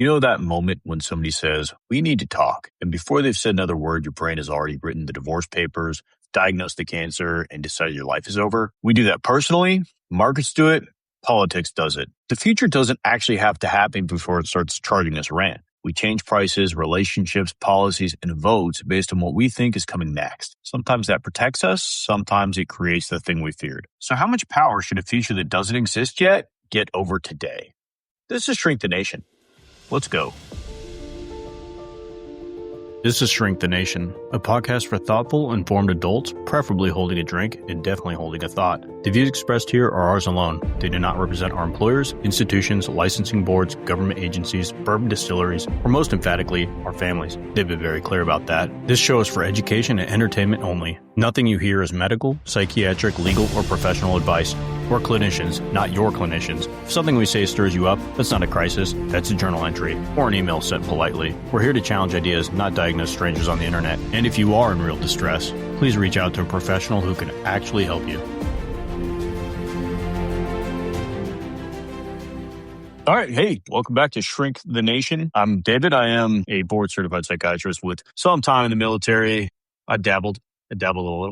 You know that moment when somebody says, we need to talk, and before they've said another word, your brain has already written the divorce papers, diagnosed the cancer, and decided your life is over? We do that personally. Markets do it. Politics does it. The future doesn't actually have to happen before it starts charging us rent. We change prices, relationships, policies, and votes based on what we think is coming next. Sometimes that protects us. Sometimes it creates the thing we feared. So how much power should a future that doesn't exist yet get over today? This is Shrink the Nation. Let's go. This is Shrink the Nation, a podcast for thoughtful, informed adults, preferably holding a drink and definitely holding a thought. The views expressed here are ours alone. They do not represent our employers, institutions, licensing boards, government agencies, bourbon distilleries, or most emphatically, our families. They've been very clear about that. This show is for education and entertainment only. Nothing you hear is medical, psychiatric, legal, or professional advice. We're clinicians, not your clinicians. If something we say stirs you up, that's not a crisis, that's a journal entry, or an email sent politely. We're here to challenge ideas, not diagnose strangers on the internet. And if you are in real distress, please reach out to a professional who can actually help you. All right. Hey, welcome back to Shrink the Nation. I'm David. I am a board certified psychiatrist with some time in the military. I dabbled a little.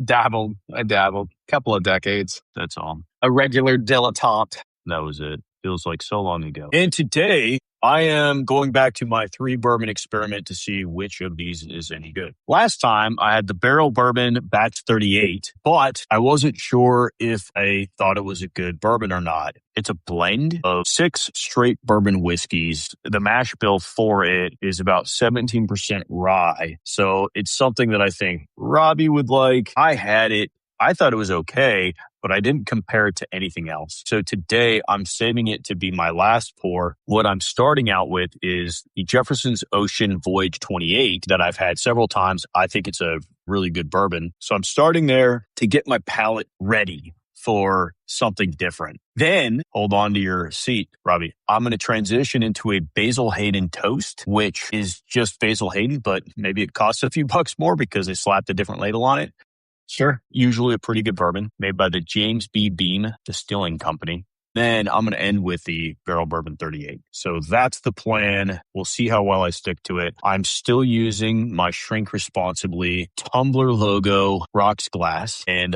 I dabbled. Couple of decades. That's all. A regular dilettante. That was it. Feels like so long ago. And today, I am going back to my 3 bourbon experiment to see which of these is any good. Last time, I had the barrel bourbon batch 38, but I wasn't sure if I thought it was a good bourbon or not. It's a blend of 6 straight bourbon whiskeys. The mash bill for it is about 17% rye. So it's something that I think Robbie would like. I had it. I thought it was okay, but I didn't compare it to anything else. So today I'm saving it to be my last pour. What I'm starting out with is the Jefferson's Ocean Voyage 28 that I've had several times. I think it's a really good bourbon. So I'm starting there to get my palate ready for something different. Then, hold on to your seat, Robbie. I'm going to transition into a Basil Hayden toast, which is just Basil Hayden, but maybe it costs a few bucks more because they slapped a different label on it. Sure. Usually a pretty good bourbon made by the James B. Beam Distilling Company. Then I'm going to end with the Barrel Bourbon 38. So that's the plan. We'll see how well I stick to it. I'm still using my Shrink Responsibly tumbler logo rocks glass. And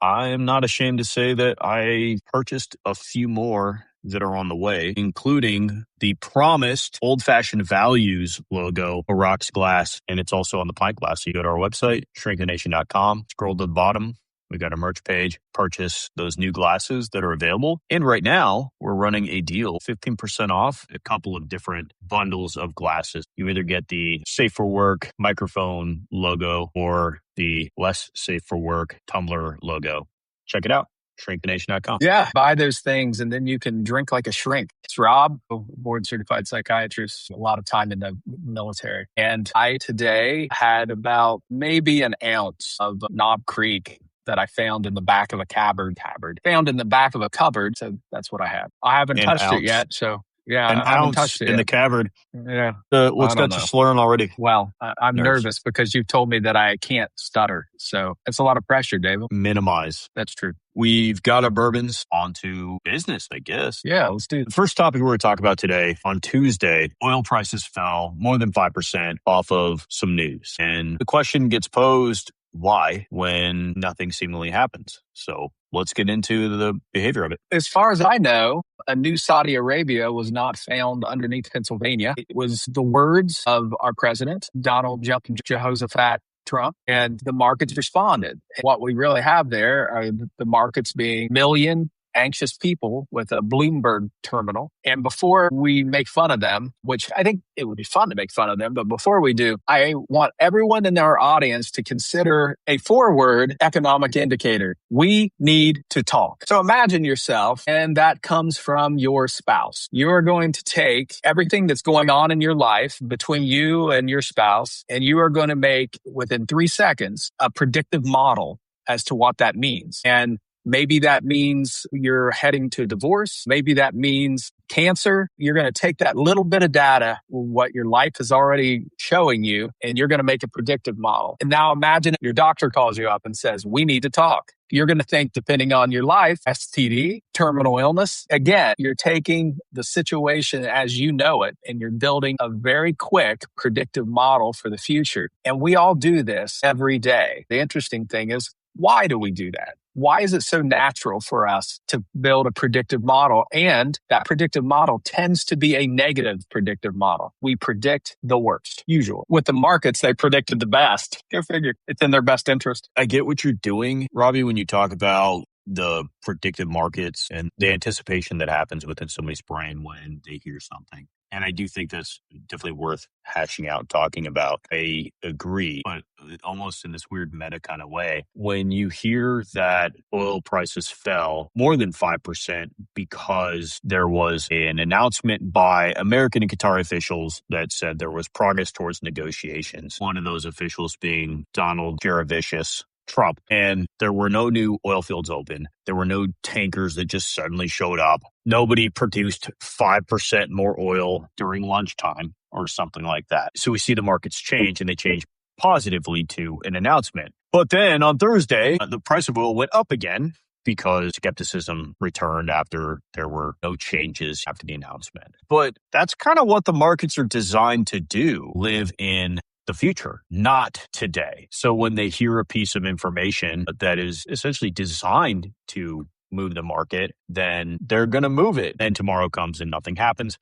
I am not ashamed to say that I purchased a few more that are on the way, including the promised old-fashioned values logo for rocks glass, and it's also on the pint glass. So you go to our website, shrinkthenation.com, scroll to the bottom. We got a merch page, purchase those new glasses that are available. And right now, we're running a deal, 15% off a couple of different bundles of glasses. You either get the Safe for Work microphone logo or the less safe for work tumbler logo. Check it out. ShrinkTheNation.com. Yeah, buy those things and then you can drink like a shrink. It's Rob, a board certified psychiatrist, a lot of time in the military. And I today had about maybe an ounce of Knob Creek that I found in the back of a cupboard. Found in the back of a cupboard. So that's what I have. I haven't touched it yet. So yeah, I haven't touched it in the cupboard. Yeah. What's got you slurring already? Well, I'm nervous because you've told me that I can't stutter. So it's a lot of pressure, David. Minimize. That's true. We've got our bourbons onto business, I guess. Yeah, let's do it. The first topic we're going to talk about today, on Tuesday, oil prices fell more than 5% off of some news. And the question gets posed, why, when nothing seemingly happens? So let's get into the behavior of it. As far as I know, a new Saudi Arabia was not found underneath Pennsylvania. It was the words of our president, Donald Jehoshaphat Trump, and the markets responded. What we really have there are the markets being million anxious people with a Bloomberg terminal. And before we make fun of them, which I think it would be fun to make fun of them, but before we do, I want everyone in our audience to consider a 4-word economic indicator. We need to talk. So imagine yourself, and that comes from your spouse. You're going to take everything that's going on in your life between you and your spouse, and you are going to make, within 3 seconds, a predictive model as to what that means. And Maybe that means you're heading to divorce. Maybe that means cancer. You're going to take that little bit of data, what your life is already showing you, and you're going to make a predictive model. And now imagine your doctor calls you up and says, we need to talk. You're going to think, depending on your life, STD, terminal illness. Again, you're taking the situation as you know it, and you're building a very quick predictive model for the future. And we all do this every day. The interesting thing is, why do we do that? Why is it so natural for us to build a predictive model? And that predictive model tends to be a negative predictive model. We predict the worst, usually. With the markets, they predicted the best. Go figure. It's in their best interest. I get what you're doing, Robbie, when you talk about the predictive markets and the anticipation that happens within somebody's brain when they hear something. And I do think that's definitely worth hashing out, talking about. I agree, but almost in this weird meta kind of way. When you hear that oil prices fell more than 5% because there was an announcement by American and Qatari officials that said there was progress towards negotiations, one of those officials being Donald Jaravicius Trump, and there were no new oil fields open. There were no tankers that just suddenly showed up. Nobody produced 5% more oil during lunchtime or something like that. So we see the markets change, and they change positively to an announcement. But then on Thursday, the price of oil went up again because skepticism returned after there were no changes after the announcement. But that's kind of what the markets are designed to do, live in the future, not today. So when they hear a piece of information that is essentially designed to move the market, then they're going to move it. And tomorrow comes and nothing happens.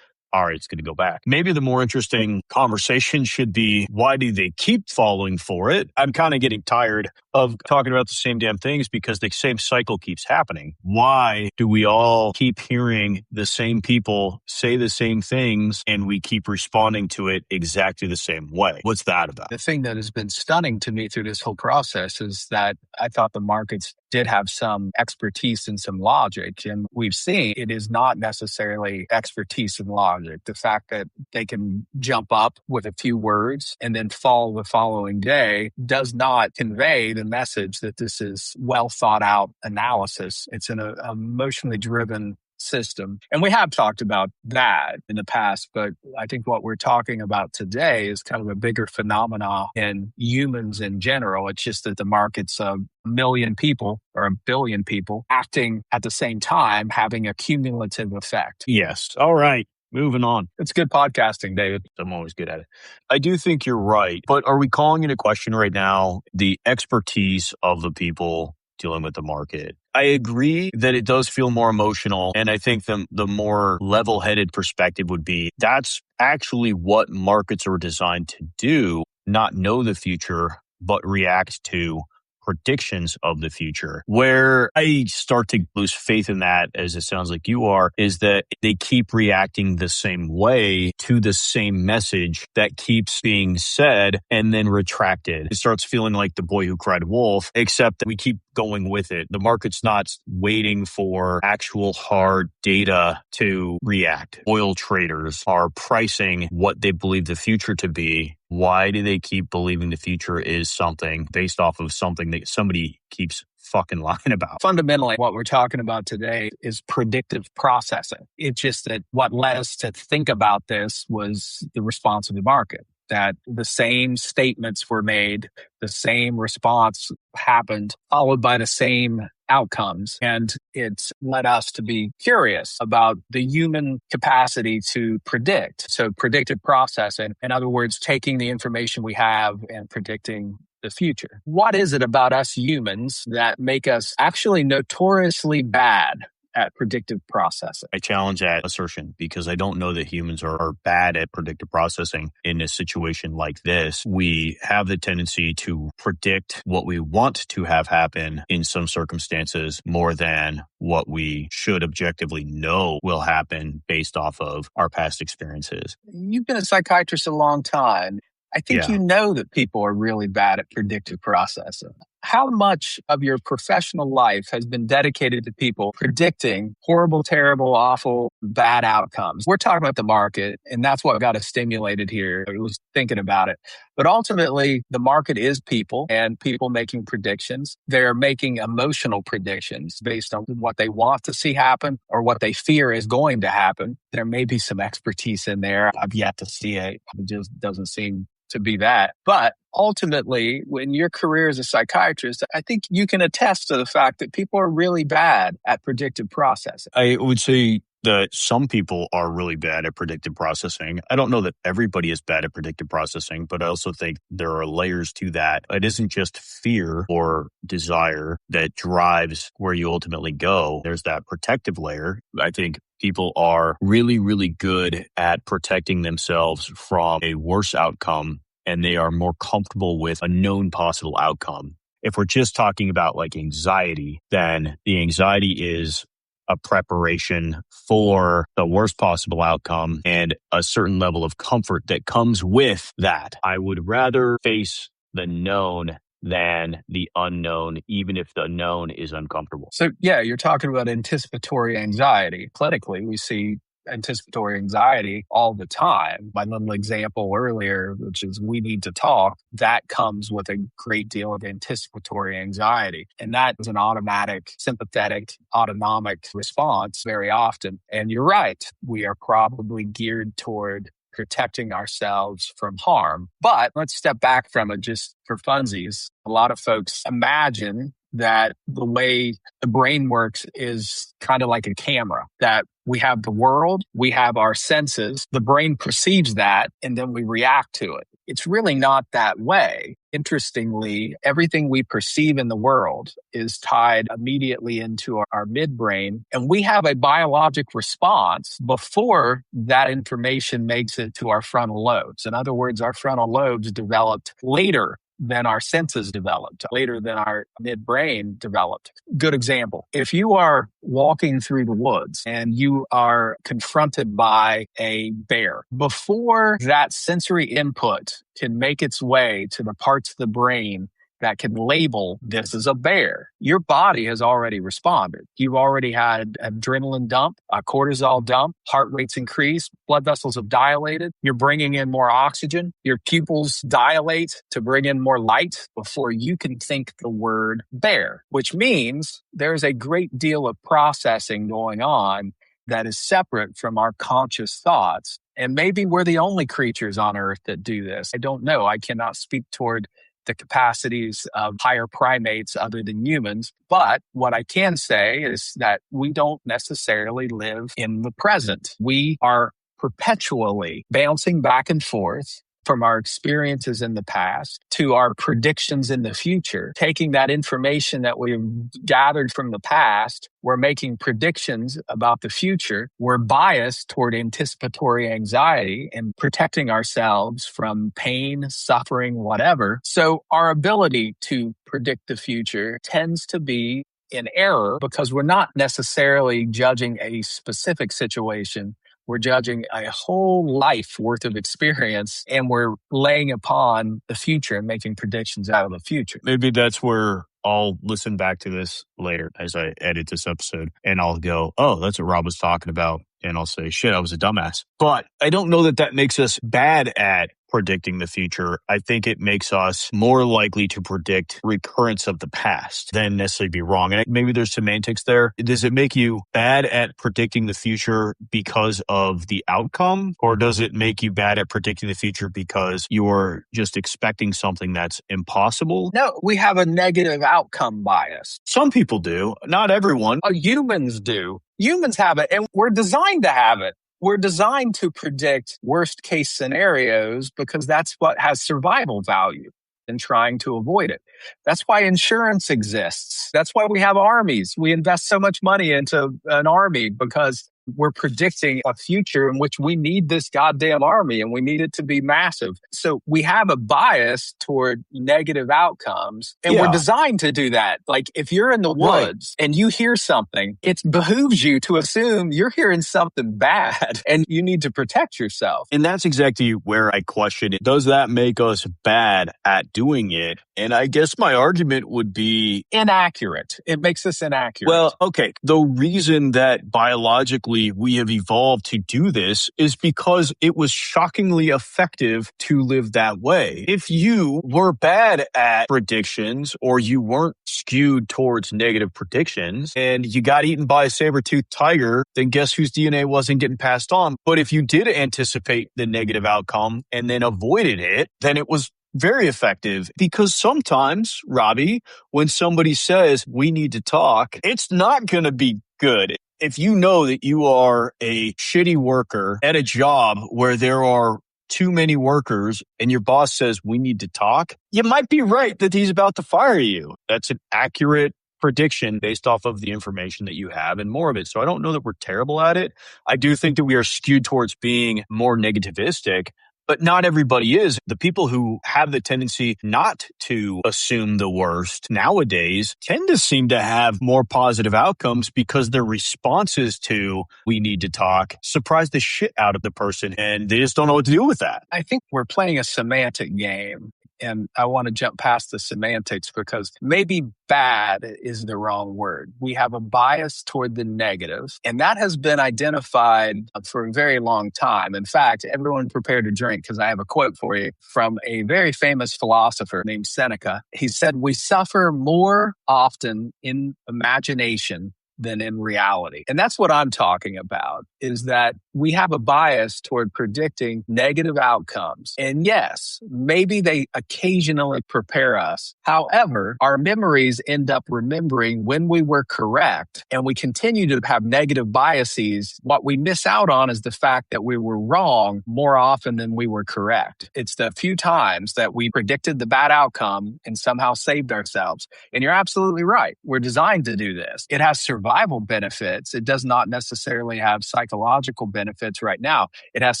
All right, it's going to go back. Maybe the more interesting conversation should be, why do they keep falling for it? I'm kind of getting tired of talking about the same damn things because the same cycle keeps happening. Why do we all keep hearing the same people say the same things and we keep responding to it exactly the same way? What's that about? The thing that has been stunning to me through this whole process is that I thought the markets did have some expertise and some logic. And we've seen it is not necessarily expertise and logic. The fact that they can jump up with a few words and then fall the following day does not convey the message that this is well thought out analysis. It's an emotionally driven system. And we have talked about that in the past, but I think what we're talking about today is kind of a bigger phenomena in humans in general. It's just that the market's a million people or a billion people acting at the same time, having a cumulative effect. Yes. All right. Moving on. It's good podcasting, David. I'm always good at it. I do think you're right, but are we calling into question right now the expertise of the people dealing with the market? I agree that it does feel more emotional. And I think the more level-headed perspective would be that's actually what markets are designed to do, not know the future, but react to predictions of the future. Where I start to lose faith in that, as it sounds like you are, is that they keep reacting the same way to the same message that keeps being said and then retracted. It starts feeling like the boy who cried wolf, except that we keep going with it. The market's not waiting for actual hard data to react. Oil traders are pricing what they believe the future to be. Why do they keep believing the future is something based off of something that somebody keeps fucking lying about? Fundamentally, what we're talking about today is predictive processing. It's just that what led us to think about this was the response of the market. That the same statements were made, the same response happened, followed by the same outcomes. And it's led us to be curious about the human capacity to predict. So predictive processing, in other words, taking the information we have and predicting the future. What is it about us humans that make us actually notoriously bad at predictive processing? I challenge that assertion because I don't know that humans are bad at predictive processing in a situation like this. We have the tendency to predict what we want to have happen in some circumstances more than what we should objectively know will happen based off of our past experiences. You've been a psychiatrist a long time. I think you know that people are really bad at predictive processing. how much of your professional life has been dedicated to people predicting horrible, terrible, awful, bad outcomes? We're talking about the market, and that's what got us stimulated here. I was thinking about it. But ultimately, the market is people and people making predictions. They're making emotional predictions based on what they want to see happen or what they fear is going to happen. There may be some expertise in there. I've yet to see it. It just doesn't seem to be that. But ultimately, when your career as a psychiatrist, I think you can attest to the fact that people are really bad at predictive processing. I would say that some people are really bad at predictive processing. I don't know that everybody is bad at predictive processing, but I also think there are layers to that. It isn't just fear or desire that drives where you ultimately go. There's that protective layer. I think people are really, really good at protecting themselves from a worse outcome, and they are more comfortable with a known possible outcome. If we're just talking about like anxiety, then the anxiety is a preparation for the worst possible outcome and a certain level of comfort that comes with that. I would rather face the known than the unknown, even if the known is uncomfortable. So, yeah, you're talking about anticipatory anxiety. Clinically, we see anticipatory anxiety all the time. My little example earlier, which is we need to talk, that comes with a great deal of anticipatory anxiety. And that is an automatic, sympathetic, autonomic response very often. And you're right, we are probably geared toward protecting ourselves from harm. But let's step back from it just for funsies. A lot of folks imagine that the way the brain works is kind of like a camera, that we have the world, we have our senses, the brain perceives that, and then we react to it. It's really not that way. Interestingly, everything we perceive in the world is tied immediately into our midbrain, and we have a biologic response before that information makes it to our frontal lobes. In other words, our frontal lobes developed later than our senses developed, later than our midbrain developed. Good example. If you are walking through the woods and you are confronted by a bear, before that sensory input can make its way to the parts of the brain that can label this as a bear, your body has already responded. You've already had adrenaline dump, a cortisol dump, heart rate's increased, blood vessels have dilated, you're bringing in more oxygen, your pupils dilate to bring in more light before you can think the word bear, which means there's a great deal of processing going on that is separate from our conscious thoughts. And maybe we're the only creatures on earth that do this. I don't know. I cannot speak toward the capacities of higher primates other than humans. But what I can say is that we don't necessarily live in the present. We are perpetually bouncing back and forth from our experiences in the past to our predictions in the future. Taking that information that we've gathered from the past, we're making predictions about the future. We're biased toward anticipatory anxiety and protecting ourselves from pain, suffering, whatever. So our ability to predict the future tends to be in error because we're not necessarily judging a specific situation. We're judging a whole life worth of experience, and we're laying upon the future and making predictions out of the future. Maybe that's where I'll listen back to this later as I edit this episode, and I'll go, oh, that's what Rob was talking about. And I'll say, shit, I was a dumbass. But I don't know that that makes us bad at predicting the future. I think it makes us more likely to predict recurrence of the past than necessarily be wrong. And maybe there's semantics there. Does it make you bad at predicting the future because of the outcome? Or does it make you bad at predicting the future because you're just expecting something that's impossible? No, we have a negative outcome bias. Some people do, not everyone. Humans do. Humans have it, and we're designed to have it. We're designed to predict worst case scenarios because that's what has survival value and trying to avoid it. That's why insurance exists. That's why we have armies. We invest so much money into an army because we're predicting a future in which we need this goddamn army and we need it to be massive. So we have a bias toward negative outcomes, and we're designed to do that. Like if you're in the woods and you hear something, it behooves you to assume you're hearing something bad and you need to protect yourself. And that's exactly where I question it. Does that make us bad at doing it? And I guess my argument would be inaccurate. It makes us inaccurate. Well, okay. The reason that biologically we have evolved to do this is because it was shockingly effective to live that way. If you were bad at predictions or you weren't skewed towards negative predictions and you got eaten by a saber-toothed tiger, then guess whose DNA wasn't getting passed on? But if you did anticipate the negative outcome and then avoided it, then it was very effective. Because sometimes, Robbie, when somebody says we need to talk, it's not going to be good. If you know that you are a shitty worker at a job where there are too many workers and your boss says we need to talk, you might be right that he's about to fire you. That's an accurate prediction based off of the information that you have and more of it. So I don't know that we're terrible at it. I do think that we are skewed towards being more negativistic. But not everybody is. The people who have the tendency not to assume the worst nowadays tend to seem to have more positive outcomes because their responses to we need to talk surprise the shit out of the person and they just don't know what to do with that. I think we're playing a semantic game. And I want to jump past the semantics because maybe bad is the wrong word. We have a bias toward the negative, and that has been identified for a very long time. In fact, everyone prepare to drink because I have a quote for you from a very famous philosopher named Seneca. He said, "We suffer more often in imagination than in reality." And that's what I'm talking about, is that we have a bias toward predicting negative outcomes. And yes, maybe they occasionally prepare us. However, our memories end up remembering when we were correct, and we continue to have negative biases. What we miss out on is the fact that we were wrong more often than we were correct. It's the few times that we predicted the bad outcome and somehow saved ourselves. And you're absolutely right. We're designed to do this. It has survival benefits. It does not necessarily have psychological benefits right now. It has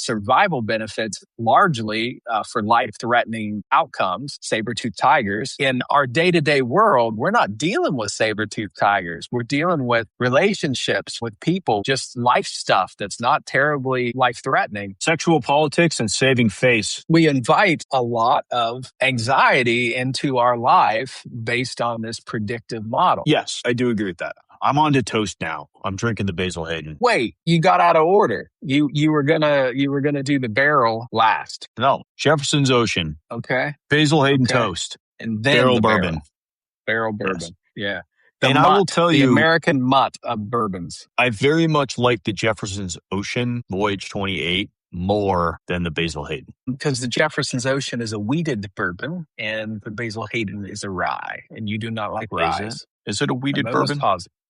survival benefits largely for life-threatening outcomes, saber-toothed tigers. In our day-to-day world, we're not dealing with saber-toothed tigers. We're dealing with relationships with people, just life stuff that's not terribly life-threatening. Sexual politics and saving face. We invite a lot of anxiety into our life based on this predictive model. Yes, I do agree with that. I'm on to toast now. I'm drinking the Basil Hayden. Wait, you got out of order. You were gonna do the barrel last. No, Jefferson's Ocean. Okay. Basil Hayden toast. And then barrel the bourbon. Barrel bourbon. Yes. Yeah. And I will tell you, the American mutt of bourbons. I very much like the Jefferson's Ocean Voyage 28 more than the Basil Hayden. Because the Jefferson's Ocean is a wheated bourbon and the Basil Hayden is a rye. And you do not like rye. Is it a wheated bourbon?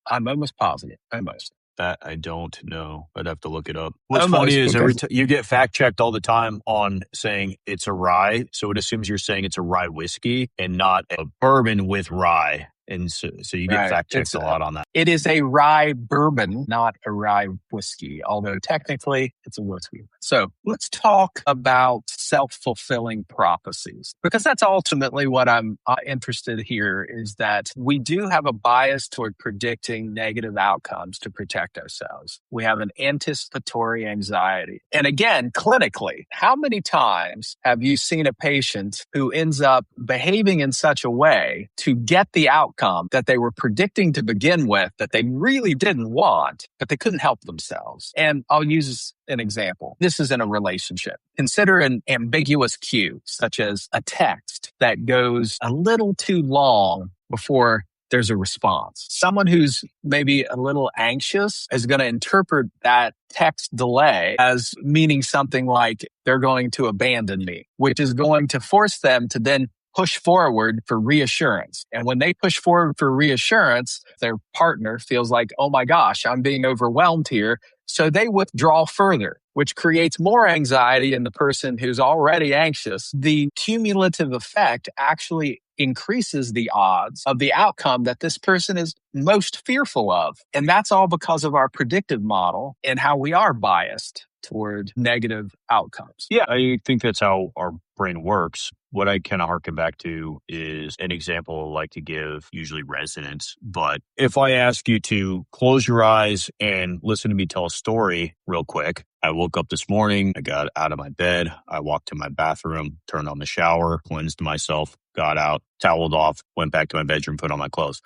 I'm almost positive. Almost. That I don't know. I'd have to look it up. What's funny is you get fact checked all the time on saying it's a rye. So it assumes you're saying it's a rye whiskey and not a bourbon with rye. And so you get fact checked a lot on that. It is a rye bourbon, not a rye whiskey, although technically it's a whiskey. So let's talk about self-fulfilling prophecies, because that's ultimately what I'm interested here, is that we do have a bias toward predicting negative outcomes to protect ourselves. We have an anticipatory anxiety. And again, clinically, how many times have you seen a patient who ends up behaving in such a way to get the outcome that they were predicting to begin with that they really didn't want, but they couldn't help themselves? And I'll use an example. This is in a relationship. Consider an ambiguous cue, such as a text that goes a little too long before there's a response. Someone who's maybe a little anxious is going to interpret that text delay as meaning something like they're going to abandon me, which is going to force them to then push forward for reassurance. And when they push forward for reassurance, their partner feels like, oh my gosh, I'm being overwhelmed here. So they withdraw further, which creates more anxiety in the person who's already anxious. The cumulative effect actually increases the odds of the outcome that this person is most fearful of. And that's all because of our predictive model and how we are biased toward negative outcomes. Yeah, I think that's how our brain works, what I kind of harken back to is an example I like to give, usually resonance. But if I ask you to close your eyes and listen to me tell a story real quick, I woke up this morning, I got out of my bed, I walked to my bathroom, turned on the shower, cleansed myself, got out, toweled off, went back to my bedroom, put on my clothes.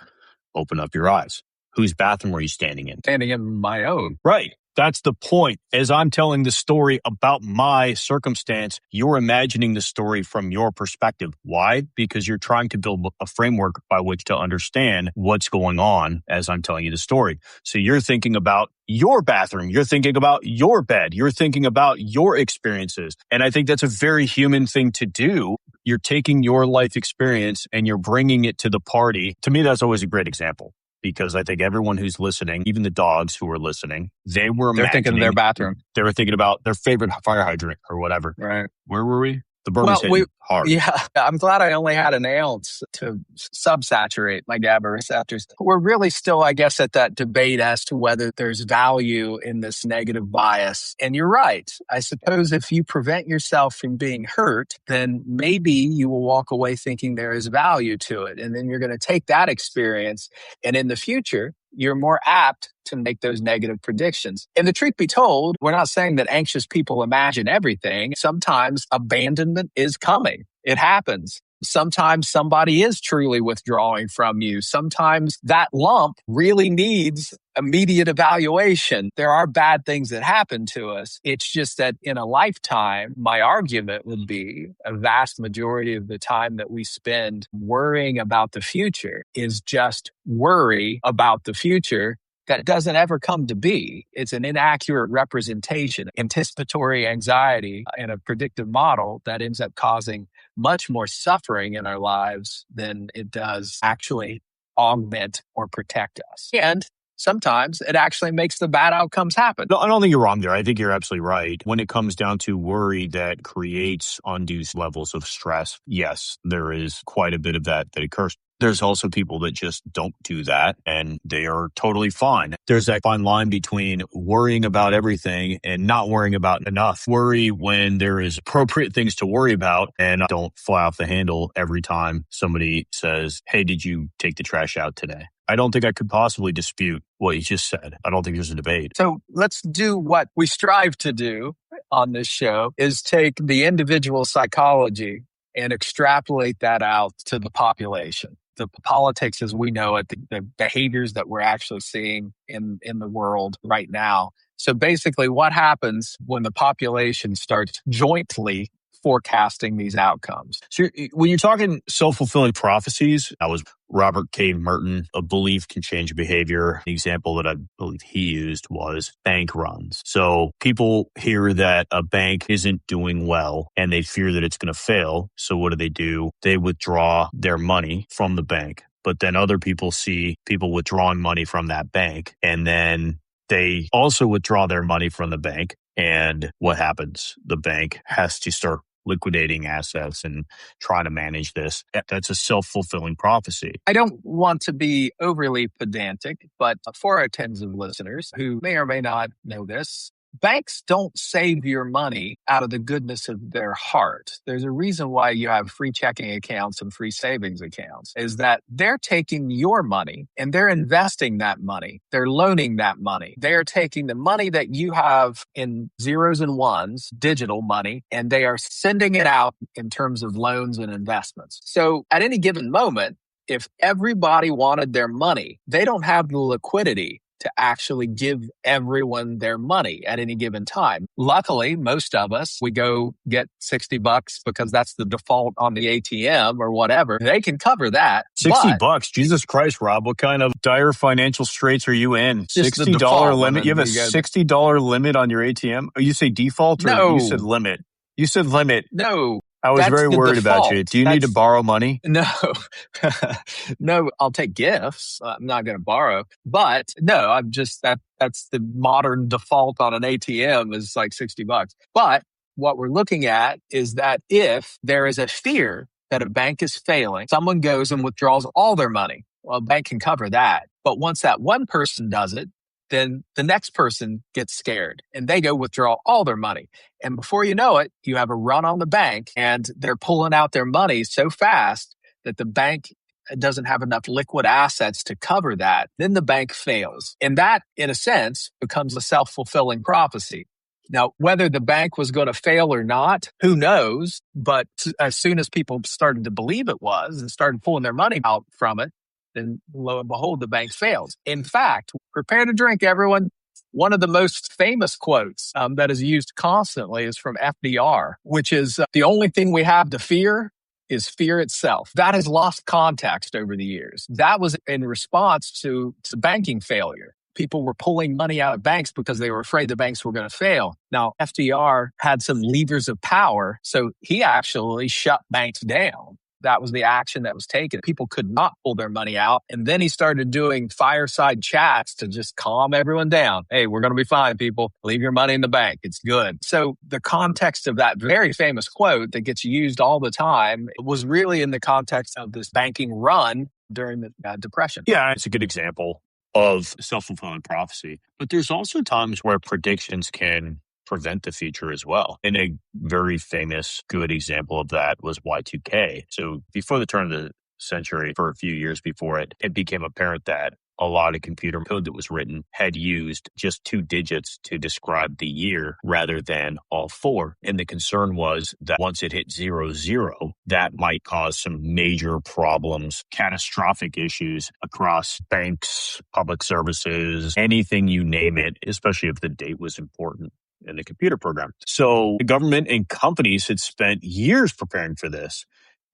Open up your eyes. Whose bathroom were you standing in? Standing in my own. Right. That's the point. As I'm telling the story about my circumstance, you're imagining the story from your perspective. Why? Because you're trying to build a framework by which to understand what's going on as I'm telling you the story. So you're thinking about your bathroom. You're thinking about your bed. You're thinking about your experiences. And I think that's a very human thing to do. You're taking your life experience and you're bringing it to the party. To me, that's always a great example. Because I think everyone who's listening, even the dogs who are listening, they're thinking of their bathroom. They were thinking about their favorite fire hydrant or whatever. Right. Where were we? The bourbon's hitting hard. Yeah, I'm glad I only had an ounce to subsaturate my GABA receptors. We're really still, I guess, at that debate as to whether there's value in this negative bias. And you're right. I suppose if you prevent yourself from being hurt, then maybe you will walk away thinking there is value to it. And then you're going to take that experience. And in the future, you're more apt to make those negative predictions. And the truth be told, we're not saying that anxious people imagine everything. Sometimes abandonment is coming. It happens. Sometimes somebody is truly withdrawing from you. Sometimes that lump really needs immediate evaluation. There are bad things that happen to us. It's just that in a lifetime, my argument would be a vast majority of the time that we spend worrying about the future is just worry about the future that doesn't ever come to be. It's an inaccurate representation, anticipatory anxiety in a predictive model that ends up causing much more suffering in our lives than it does actually augment or protect us. And sometimes it actually makes the bad outcomes happen. No, I don't think you're wrong there. I think you're absolutely right. When it comes down to worry that creates undue levels of stress, yes, there is quite a bit of that occurs. There's also people that just don't do that and they are totally fine. There's that fine line between worrying about everything and not worrying about enough. Worry when there is appropriate things to worry about and don't fly off the handle every time somebody says, hey, did you take the trash out today? I don't think I could possibly dispute what you just said. I don't think there's a debate. So let's do what we strive to do on this show is take the individual psychology and extrapolate that out to the population. The politics as we know it, the behaviors that we're actually seeing in the world right now. So basically what happens when the population starts jointly forecasting these outcomes? So when you're talking self-fulfilling prophecies, that was Robert K. Merton, a belief can change behavior. The example that I believe he used was bank runs. So people hear that a bank isn't doing well and they fear that it's going to fail. So what do? They withdraw their money from the bank. But then other people see people withdrawing money from that bank and then they also withdraw their money from the bank. And what happens? The bank has to start liquidating assets and trying to manage this. That's a self-fulfilling prophecy. I don't want to be overly pedantic, but for our tens of listeners who may or may not know this, banks don't save your money out of the goodness of their heart. There's a reason why you have free checking accounts and free savings accounts, is that they're taking your money and they're investing that money. They're loaning that money. They're taking the money that you have in zeros and ones, digital money, and they are sending it out in terms of loans and investments. So at any given moment, if everybody wanted their money, they don't have the liquidity to actually give everyone their money at any given time. Luckily, most of us, we go get $60 because that's the default on the ATM or whatever. They can cover that. $60? Jesus Christ, Rob, what kind of dire financial straits are you in? $60 limit? You have a $60 limit on your ATM? Oh, you say default or no. You said limit? You said limit. No. I was very worried about you. Do you need to borrow money? No. No, I'll take gifts. I'm not going to borrow. But no, I'm just, that's the modern default on an ATM is like $60. But what we're looking at is that if there is a fear that a bank is failing, someone goes and withdraws all their money. Well, a bank can cover that. But once that one person does it, then the next person gets scared and they go withdraw all their money. And before you know it, you have a run on the bank and they're pulling out their money so fast that the bank doesn't have enough liquid assets to cover that. Then the bank fails. And that, in a sense, becomes a self-fulfilling prophecy. Now, whether the bank was going to fail or not, who knows? But as soon as people started to believe it was and started pulling their money out from it, then lo and behold, the bank fails. In fact, prepare to drink, everyone. One of the most famous quotes that is used constantly is from FDR, which is the only thing we have to fear is fear itself. That has lost context over the years. That was in response to banking failure. People were pulling money out of banks because they were afraid the banks were going to fail. Now, FDR had some levers of power, so he actually shut banks down. That was the action that was taken. People could not pull their money out. And then he started doing fireside chats to just calm everyone down. Hey, we're going to be fine, people. Leave your money in the bank. It's good. So the context of that very famous quote that gets used all the time was really in the context of this banking run during the Depression. Yeah, it's a good example of self-fulfilling prophecy. But there's also times where predictions can prevent the future as well. And a very famous, good example of that was Y2K. So before the turn of the century, for a few years before it, it became apparent that a lot of computer code that was written had used just 2 digits to describe the year rather than all 4. And the concern was that once it hit 00, that might cause some major problems, catastrophic issues across banks, public services, anything you name it, especially if the date was important in the computer program. So the government and companies had spent years preparing for this.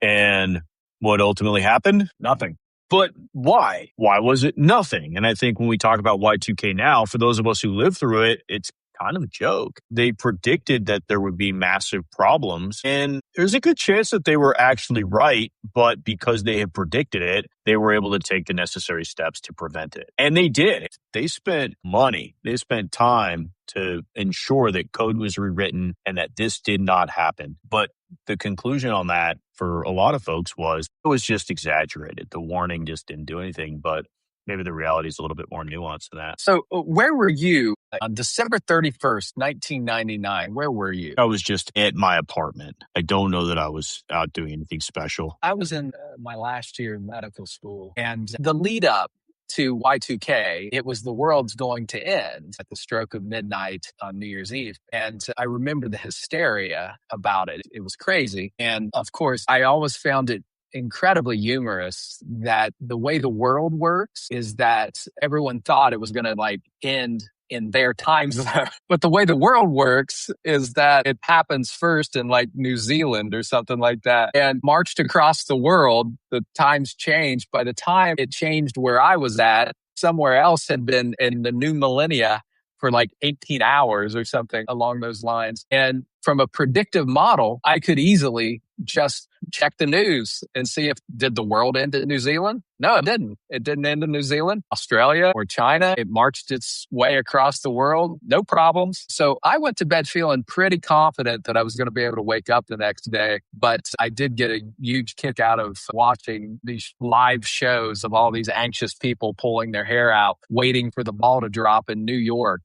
And what ultimately happened? Nothing. But why? Why was it nothing? And I think when we talk about Y2K now, for those of us who lived through it, it's kind of a joke. They predicted that there would be massive problems, and there's a good chance that they were actually right, but because they had predicted it, they were able to take the necessary steps to prevent it. And they did. They spent money. They spent time to ensure that code was rewritten and that this did not happen. But the conclusion on that for a lot of folks was it was just exaggerated. The warning just didn't do anything, but maybe the reality is a little bit more nuanced than that. So where were you on December 31st, 1999? Where were you? I was just at my apartment. I don't know that I was out doing anything special. I was in my last year of medical school, and the lead up to Y2K, it was the world's going to end at the stroke of midnight on New Year's Eve. And I remember the hysteria about it. It was crazy. And of course, I always found it incredibly humorous that the way the world works is that everyone thought it was going to end in their time zone. But the way the world works is that it happens first in New Zealand or something like that and marched across the world. The times changed. By the time it changed where I was at, somewhere else had been in the new millennia for 18 hours or something along those lines. And from a predictive model, I could easily just check the news and see did the world end in New Zealand? No, it didn't. It didn't end in New Zealand, Australia, or China. It marched its way across the world. No problems. So I went to bed feeling pretty confident that I was going to be able to wake up the next day. But I did get a huge kick out of watching these live shows of all these anxious people pulling their hair out, waiting for the ball to drop in New York.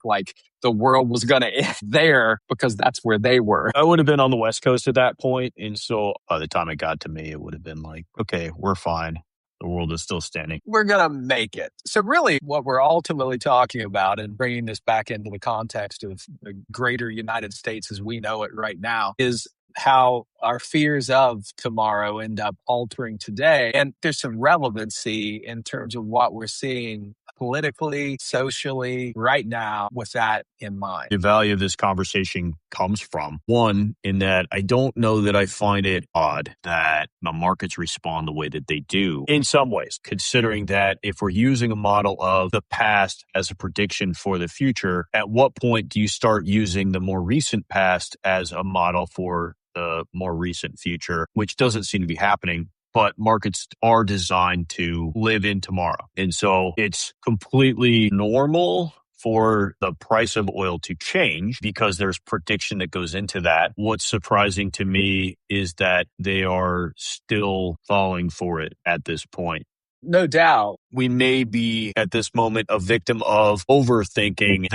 The world was going to end there because that's where they were. I would have been on the West Coast at that point. And so by the time it got to me, it would have been okay, we're fine. The world is still standing. We're going to make it. So really what we're ultimately talking about and bringing this back into the context of the greater United States as we know it right now is how our fears of tomorrow end up altering today. And there's some relevancy in terms of what we're seeing politically, socially, right now with that in mind. The value of this conversation comes from, one, in that I don't know that I find it odd that the markets respond the way that they do in some ways, considering that if we're using a model of the past as a prediction for the future, at what point do you start using the more recent past as a model for the more recent future, which doesn't seem to be happening? But markets are designed to live in tomorrow. And so it's completely normal for the price of oil to change because there's prediction that goes into that. What's surprising to me is that they are still falling for it at this point. No doubt. We may be at this moment a victim of overthinking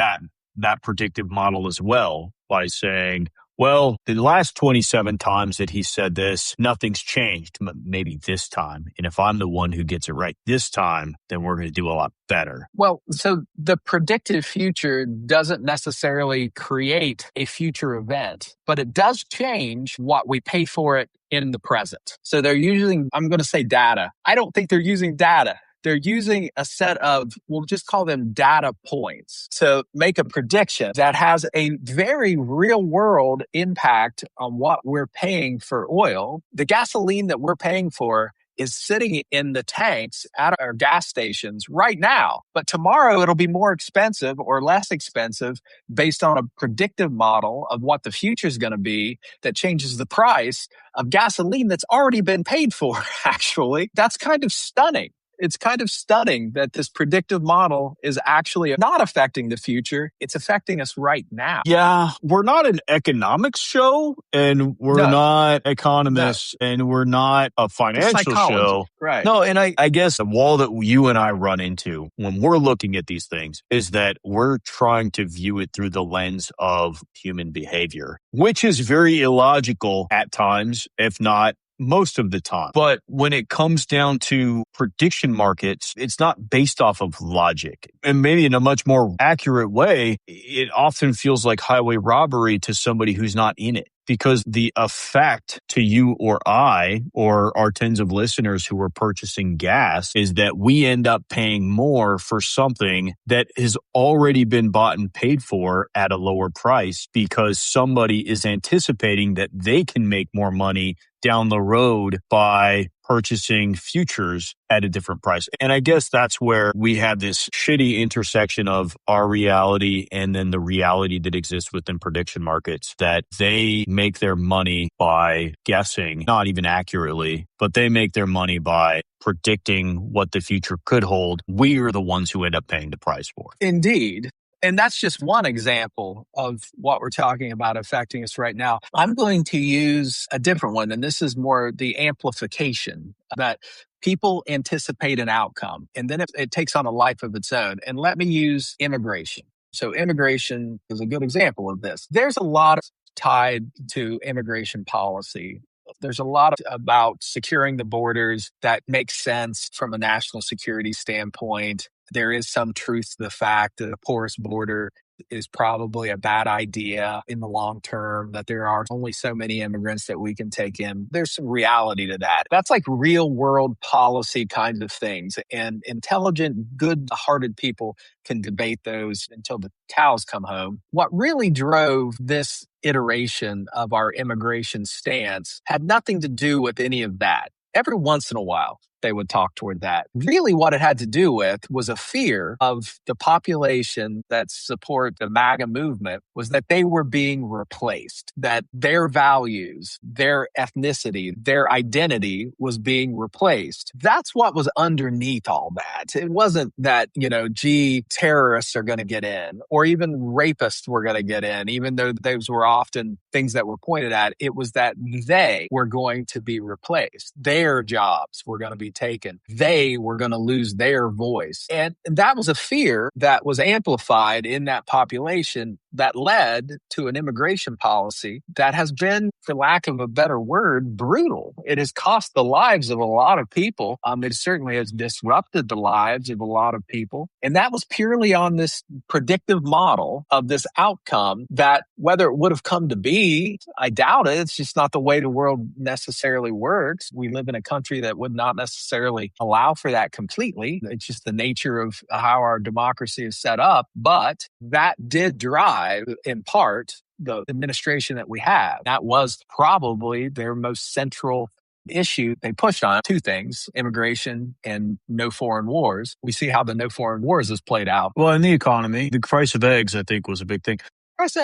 that predictive model as well by saying, well, the last 27 times that he said this, nothing's changed. Maybe this time. And if I'm the one who gets it right this time, then we're going to do a lot better. Well, so the predictive future doesn't necessarily create a future event, but it does change what we pay for it in the present. So they're using, I'm going to say data. I don't think they're using data. They're using a set of, we'll just call them data points to make a prediction that has a very real world impact on what we're paying for oil. The gasoline that we're paying for is sitting in the tanks at our gas stations right now. But tomorrow it'll be more expensive or less expensive based on a predictive model of what the future is going to be that changes the price of gasoline that's already been paid for, actually. That's kind of stunning. It's kind of stunning that this predictive model is actually not affecting the future. It's affecting us right now. Yeah, we're not an economics show, and we're not economists, and we're not a financial show. Right. No, and I guess the wall that you and I run into when we're looking at these things is that we're trying to view it through the lens of human behavior, which is very illogical at times, if not most of the time. But when it comes down to prediction markets, it's not based off of logic. And maybe in a much more accurate way, it often feels like highway robbery to somebody who's not in it. Because the effect to you or I or our tens of listeners who are purchasing gas is that we end up paying more for something that has already been bought and paid for at a lower price because somebody is anticipating that they can make more money down the road by purchasing futures at a different price. And I guess that's where we have this shitty intersection of our reality and then the reality that exists within prediction markets, that they make their money by guessing, not even accurately, but they make their money by predicting what the future could hold. We are the ones who end up paying the price for it. Indeed. And that's just one example of what we're talking about affecting us right now. I'm going to use a different one, and this is more the amplification that people anticipate an outcome, and then it takes on a life of its own. And let me use immigration. So immigration is a good example of this. There's a lot tied to immigration policy. There's a lot about securing the borders that makes sense from a national security standpoint. There is some truth to the fact that a porous border is probably a bad idea in the long term, that there are only so many immigrants that we can take in. There's some reality to that. That's like real world policy kinds of things. And intelligent, good-hearted people can debate those until the cows come home. What really drove this iteration of our immigration stance had nothing to do with any of that. Every once in a while, they would talk toward that. Really, what it had to do with was a fear of the population that support the MAGA movement was that they were being replaced, that their values, their ethnicity, their identity was being replaced. That's what was underneath all that. It wasn't that, terrorists are going to get in, or even rapists were going to get in, even though those were often things that were pointed at. It was that they were going to be replaced. Their jobs were going to be taken. They were going to lose their voice. And that was a fear that was amplified in that population that led to an immigration policy that has been, for lack of a better word, brutal. It has cost the lives of a lot of people. It certainly has disrupted the lives of a lot of people. And that was purely on this predictive model of this outcome that, whether it would have come to be, I doubt it. It's just not the way the world necessarily works. We live in a country that would not necessarily allow for that completely. It's just the nature of how our democracy is set up. But that did drive, in part, the administration that we have. That was probably their most central issue. They pushed on two things: immigration and no foreign wars. We see how the no foreign wars has played out. Well, in the economy, the price of eggs, I think, was a big thing. Price of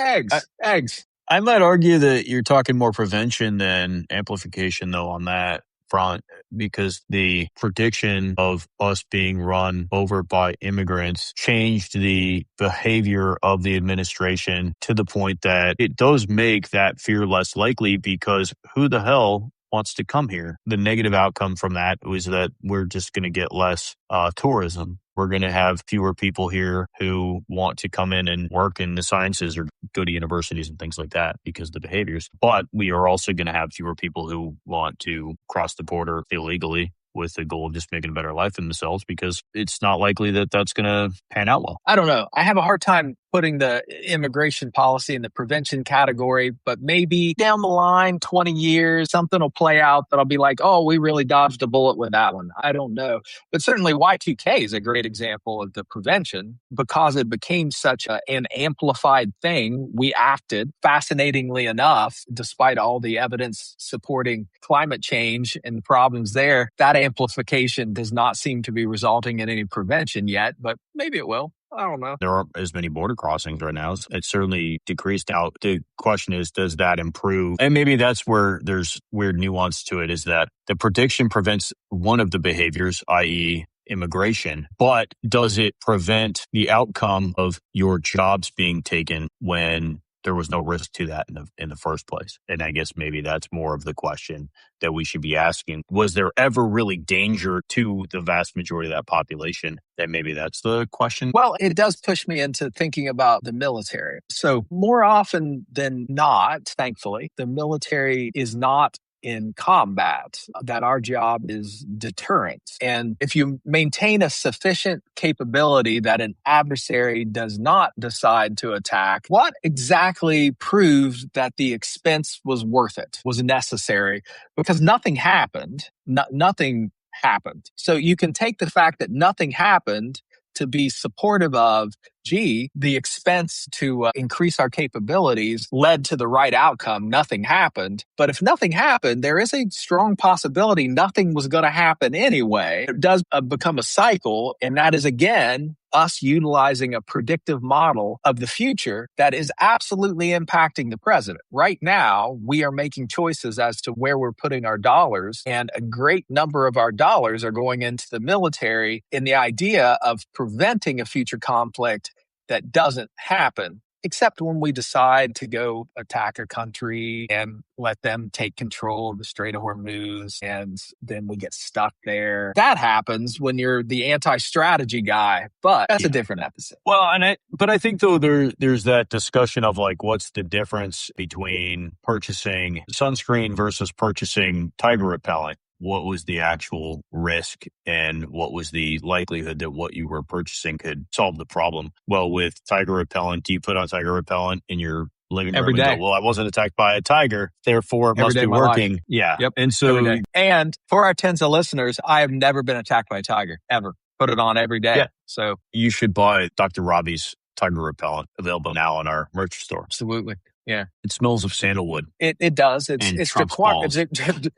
eggs. I might argue that you're talking more prevention than amplification, though, on that front, because the prediction of us being run over by immigrants changed the behavior of the administration to the point that it does make that fear less likely, because who the hell wants to come here. The negative outcome from that was that we're just going to get less tourism. We're going to have fewer people here who want to come in and work in the sciences or go to universities and things like that because of the behaviors. But we are also going to have fewer people who want to cross the border illegally with the goal of just making a better life for themselves, because it's not likely that that's going to pan out well. I don't know. I have a hard time putting the immigration policy in the prevention category, but maybe down the line, 20 years, something will play out that I'll be like, oh, we really dodged a bullet with that one. I don't know. But certainly Y2K is a great example of the prevention because it became such an amplified thing. We acted, fascinatingly enough, despite all the evidence supporting climate change and the problems there, that amplification does not seem to be resulting in any prevention yet, but maybe it will. I don't know. There aren't as many border crossings right now. It's certainly decreased. Now, the question is, does that improve? And maybe that's where there's weird nuance to it, is that the prediction prevents one of the behaviors, i.e., immigration, but does it prevent the outcome of your jobs being taken when there was no risk to that in the first place? And I guess maybe that's more of the question that we should be asking. Was there ever really danger to the vast majority of that population? Then maybe that's the question. Well, it does push me into thinking about the military. So more often than not, thankfully, the military is not in combat, that our job is deterrence. And if you maintain a sufficient capability that an adversary does not decide to attack, what exactly proves that the expense was worth it, was necessary? Because nothing happened. Nothing happened. So you can take the fact that nothing happened to be supportive of, gee, the expense to increase our capabilities led to the right outcome. Nothing happened. But if nothing happened, there is a strong possibility nothing was going to happen anyway. It does become a cycle. And that is, again, us utilizing a predictive model of the future that is absolutely impacting the present. Right now, we are making choices as to where we're putting our dollars, and a great number of our dollars are going into the military in the idea of preventing a future conflict that doesn't happen, except when we decide to go attack a country and let them take control of the Strait of Hormuz, and then we get stuck there. That happens when you're the anti-strategy guy, but that's a different episode. Well, but I think though there's that discussion of like, what's the difference between purchasing sunscreen versus purchasing tiger repellent? What was the actual risk and what was the likelihood that what you were purchasing could solve the problem? Well, with tiger repellent, do you put on tiger repellent in your living room Every day. and go, well, I wasn't attacked by a tiger, therefore it must be working. Life. Yeah. Yep. And so, and for our tens of listeners, I have never been attacked by a tiger, ever. Put it on every day. Yeah. So you should buy Dr. Robbie's tiger repellent, available now in our merch store. Absolutely. Yeah. It smells of sandalwood. It does. It's required.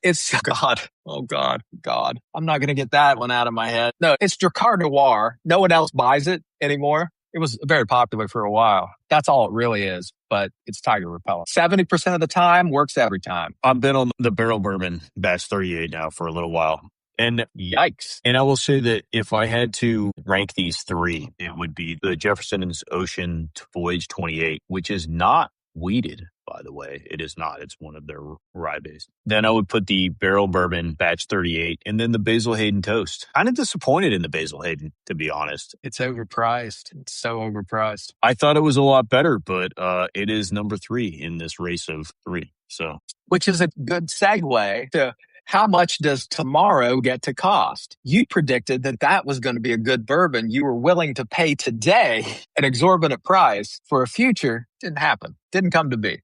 It's God. Oh God. I'm not going to get that one out of my head. No, it's Dracar Noir. No one else buys it anymore. It was very popular for a while. That's all it really is, but it's tiger repellent. 70% of the time, works every time. I've been on the barrel bourbon batch 38 now for a little while. And yikes. And I will say that if I had to rank these three, it would be the Jefferson's Ocean Voyage 28, which is not weeded, by the way. It is not. It's one of their rye based. Then I would put the barrel bourbon batch 38 and then the Basil Hayden Toast. Kind of disappointed in the Basil Hayden, to be honest. It's overpriced. It's so overpriced. I thought it was a lot better, but it is number 3 in this race of 3. So, which is a good segue to how much does tomorrow get to cost? You predicted that was going to be a good bourbon. You were willing to pay today an exorbitant price for a future. Didn't happen. Didn't come to be.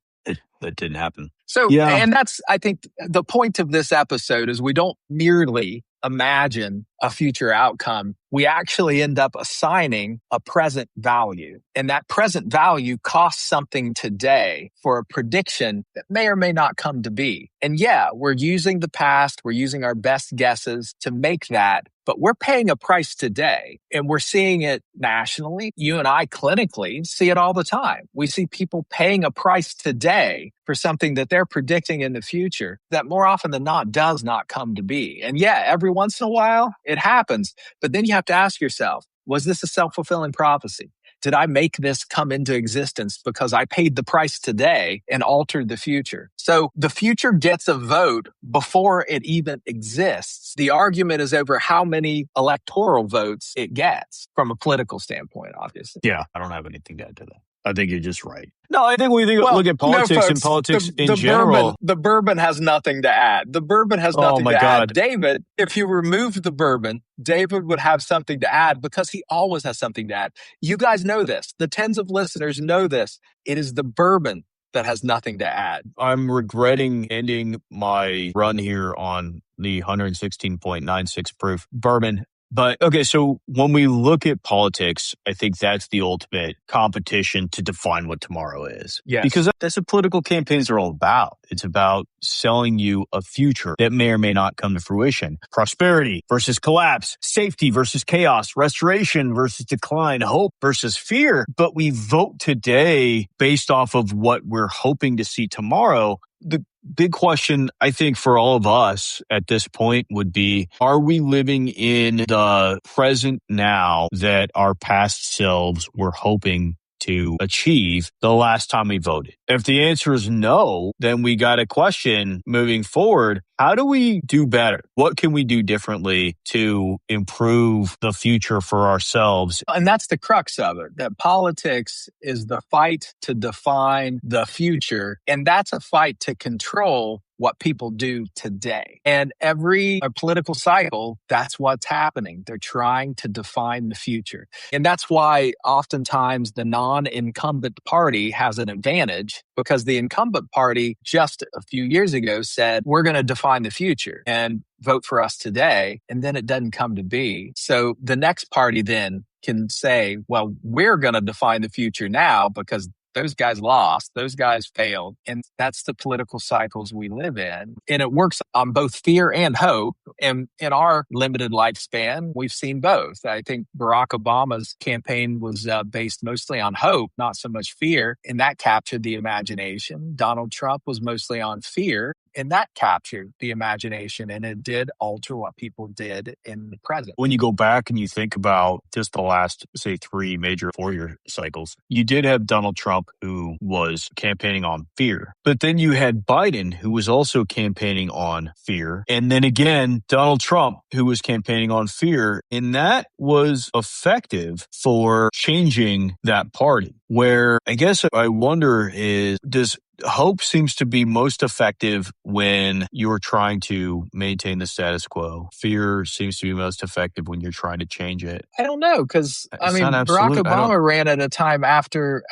That didn't happen. So, and that's, I think, the point of this episode is we don't merely imagine a future outcome. We actually end up assigning a present value. And that present value costs something today for a prediction that may or may not come to be. And yeah, we're using the past, we're using our best guesses to make that, but we're paying a price today. And we're seeing it nationally. You and I clinically see it all the time. We see people paying a price today for something that they're predicting in the future that more often than not does not come to be. And yeah, every once in a while it happens. But then you have to ask yourself, was this a self-fulfilling prophecy? Did I make this come into existence because I paid the price today and altered the future? So the future gets a vote before it even exists. The argument is over how many electoral votes it gets from a political standpoint, obviously. Yeah, I don't have anything to add to that. I think you're just right. No, I think we Well, look at politics no, and folks, politics in general. The bourbon has nothing to add. The bourbon has nothing my to God. add. David, if you removed the bourbon, David would have something to add because he always has something to add. You guys know this. The tens of listeners know this. It is the bourbon that has nothing to add. I'm regretting ending my run here on the 116.96 proof bourbon. But okay, so when we look at politics, I think that's the ultimate competition to define what tomorrow is. Yes. Because that's what political campaigns are all about. It's about selling you a future that may or may not come to fruition. Prosperity versus collapse, safety versus chaos, restoration versus decline, hope versus fear. But we vote today based off of what we're hoping to see tomorrow. The big question, I think, for all of us at this point would be, are we living in the present now that our past selves were hoping to achieve the last time we voted? If the answer is no, then we got a question moving forward. How do we do better? What can we do differently to improve the future for ourselves? And that's the crux of it, that politics is the fight to define the future. And that's a fight to control what people do today. And every political cycle, that's what's happening. They're trying to define the future. And that's why oftentimes the non-incumbent party has an advantage, because the incumbent party just a few years ago said, we're going to define the future and vote for us today. And then it doesn't come to be. So the next party then can say, well, we're going to define the future now because those guys lost, those guys failed. And that's the political cycles we live in. And it works on both fear and hope. And in our limited lifespan, we've seen both. I think Barack Obama's campaign was based mostly on hope, not so much fear. And that captured the imagination. Donald Trump was mostly on fear. And that captured the imagination, and it did alter what people did in the present. When you go back and you think about just the last, say, 3 major 4-year cycles, you did have Donald Trump, who was campaigning on fear. But then you had Biden, who was also campaigning on fear. And then again, Donald Trump, who was campaigning on fear. And that was effective for changing that party. Where I guess I wonder is, does hope seems to be most effective when you're trying to maintain the status quo. Fear seems to be most effective when you're trying to change it. I don't know, because Barack Obama ran at a time after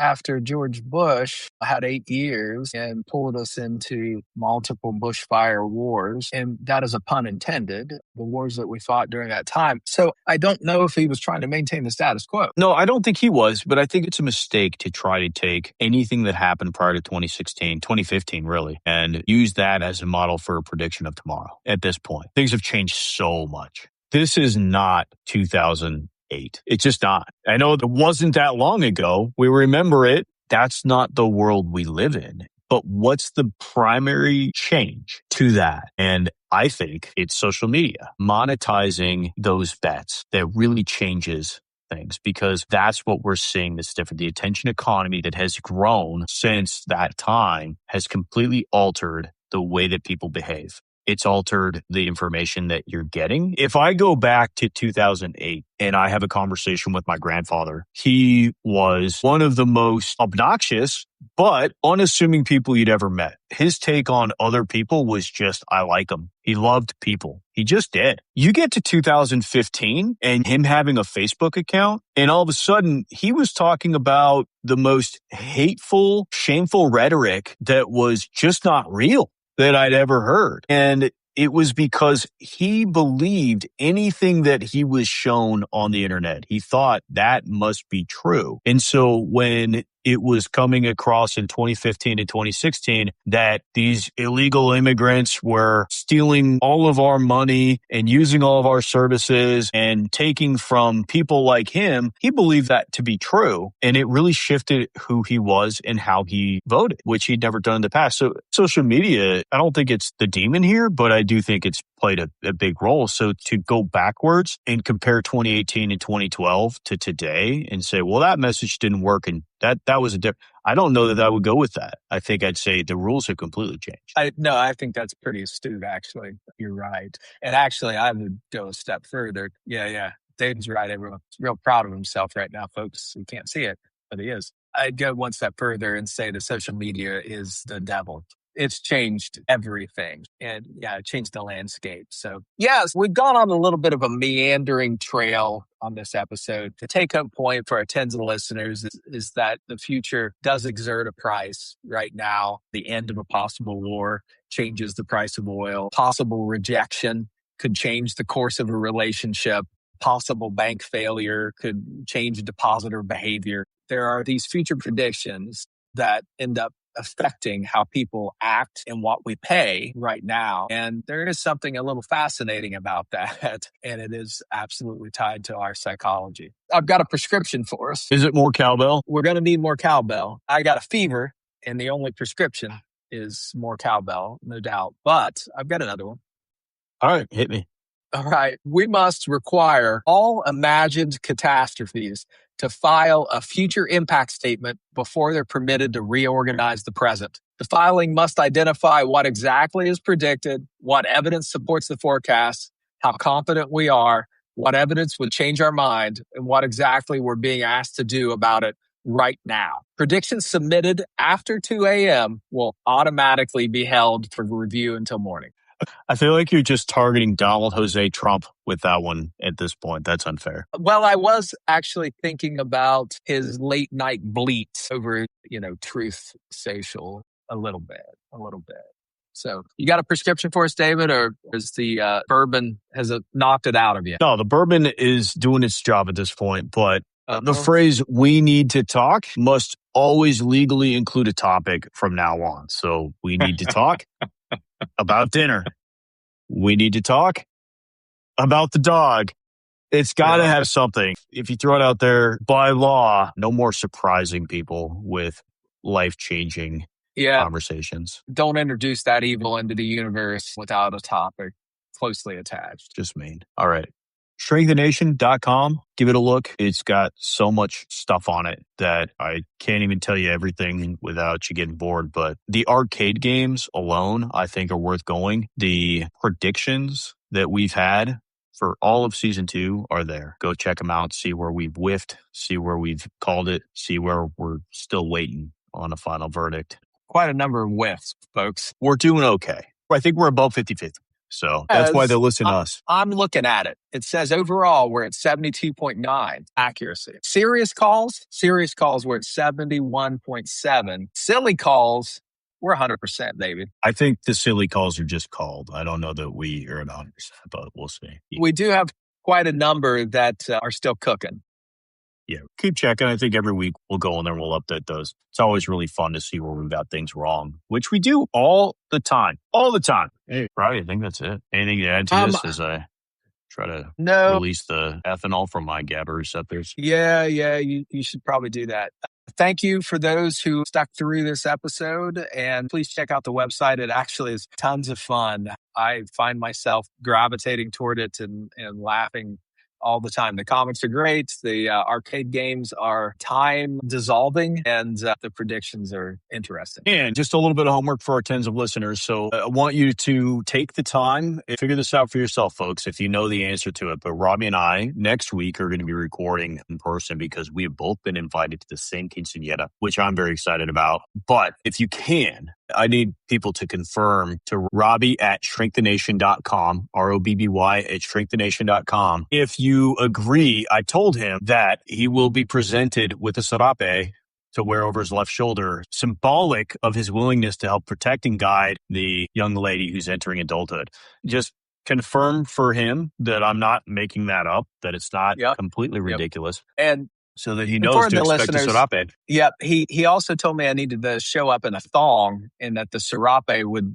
George Bush had 8 years and pulled us into multiple bushfire wars. And that is a pun intended, the wars that we fought during that time. So I don't know if he was trying to maintain the status quo. No, I don't think he was, but I think it's a mistake to try to take anything that happened prior to 2015 really, and use that as a model for a prediction of tomorrow. At this point, things have changed so much. This is not 2008. It's just not. I know it wasn't that long ago. We remember it. That's not the world we live in. But what's the primary change to that? And I think it's social media, monetizing those bets that really changes things, because that's what we're seeing that's different. The attention economy that has grown since that time has completely altered the way that people behave. It's altered the information that you're getting. If I go back to 2008 and I have a conversation with my grandfather, he was one of the most obnoxious but unassuming people you'd ever met. His take on other people was just, I like them. He loved people. He just did. You get to 2015 and him having a Facebook account, and all of a sudden he was talking about the most hateful, shameful rhetoric that was just not real that I'd ever heard. And it was because he believed anything that he was shown on the internet. He thought that must be true. And so when it was coming across in 2015 and 2016 that these illegal immigrants were stealing all of our money and using all of our services and taking from people like him. He believed that to be true. And it really shifted who he was and how he voted, which he'd never done in the past. So social media, I don't think it's the demon here, but I do think it's played a big role. So to go backwards and compare 2018 and 2012 to today and say, well, that message didn't work and that was a different. I don't know that I would go with that. I think I'd say the rules have completely changed. I think that's pretty astute, actually. You're right. And actually, I would go a step further. Yeah. Dave's right. Everyone's real proud of himself right now, folks. You can't see it, but he is. I'd go one step further and say that social media is the devil. It's changed everything. And it changed the landscape. So, yes, we've gone on a little bit of a meandering trail on this episode. The take-home point for our tens of listeners is that the future does exert a price right now. The end of a possible war changes the price of oil. Possible rejection could change the course of a relationship. Possible bank failure could change depositor behavior. There are these future predictions that end up affecting how people act and what we pay right now. And there is something a little fascinating about that. And it is absolutely tied to our psychology. I've got a prescription for us. Is it more cowbell? We're going to need more cowbell. I got a fever, and the only prescription is more cowbell, no doubt. But I've got another one. All right, hit me. All right. We must require all imagined catastrophes to file a future impact statement before they're permitted to reorganize the present. The filing must identify what exactly is predicted, what evidence supports the forecast, how confident we are, what evidence would change our mind, and what exactly we're being asked to do about it right now. Predictions submitted after 2 a.m. will automatically be held for review until morning. I feel like you're just targeting Donald Jose Trump with that one at this point. That's unfair. Well, I was actually thinking about his late night bleats over, Truth Social a little bit. So you got a prescription for us, David, or is the bourbon, has it knocked it out of you? No, the bourbon is doing its job at this point, but the phrase "we need to talk" must always legally include a topic from now on. So we need to talk about dinner. We need to talk about the dog. It's got to have something. If you throw it out there by law, no more surprising people with life-changing conversations. Don't introduce that evil into the universe without a topic closely attached. Just mean. All right. ShrinkTheNation.com. Give it a look. It's got so much stuff on it that I can't even tell you everything without you getting bored. But the arcade games alone, I think, are worth going. The predictions that we've had for all of season 2 are there. Go check them out. See where we've whiffed. See where we've called it. See where we're still waiting on a final verdict. Quite a number of whiffs, folks. We're doing okay. I think we're above 50-50. So that's why they listen to us. I'm looking at it. It says overall we're at 72.9 accuracy. Serious calls, we're at 71.7. Silly calls, we're 100%, David. I think the silly calls are just called. I don't know that we are at 100%, but we'll see. We do have quite a number that are still cooking. Yeah, keep checking. I think every week we'll go in there and we'll update those. It's always really fun to see where we've got things wrong, which we do all the time. Hey, Robbie, I think that's it. Anything to add to this as I try to release the ethanol from my GABA receptors? Yeah, you should probably do that. Thank you for those who stuck through this episode, and please check out the website. It actually is tons of fun. I find myself gravitating toward it and laughing all the time. The comics are great. The arcade games are time dissolving, and the predictions are interesting. And just a little bit of homework for our tens of listeners. So I want you to take the time and figure this out for yourself, folks, if you know the answer to it. But Robbie and I next week are going to be recording in person because we have both been invited to the same quinceañera, which I'm very excited about. But if you can, I need people to confirm to Robbie at ShrinkTheNation.com, ROBBY at ShrinkTheNation.com. If you agree, I told him that he will be presented with a serape to wear over his left shoulder, symbolic of his willingness to help protect and guide the young lady who's entering adulthood. Just confirm for him that I'm not making that up, that it's not completely ridiculous. And so that he And knows for to the expect a listeners, serape. yep, he also told me I needed to show up in a thong and that the serape would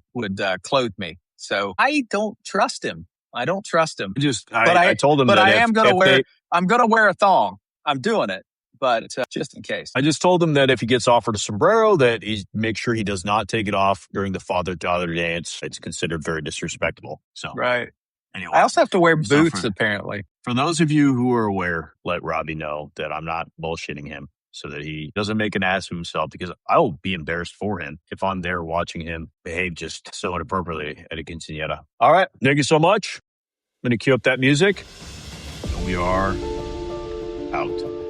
clothe me. So I don't trust him. I don't trust him. I told him that I'm gonna wear a thong. I'm doing it, but just in case. I just told him that if he gets offered a sombrero, that he make sure he does not take it off during the father-daughter dance. It's considered very disrespectful. So Right. anyway, I also have to wear boots, for- apparently. for those of you who are aware, let Robbie know that I'm not bullshitting him so that he doesn't make an ass of himself, because I will be embarrassed for him if I'm there watching him behave just so inappropriately at a quinceañera. All right. Thank you so much. I'm going to cue up that music. And we are out.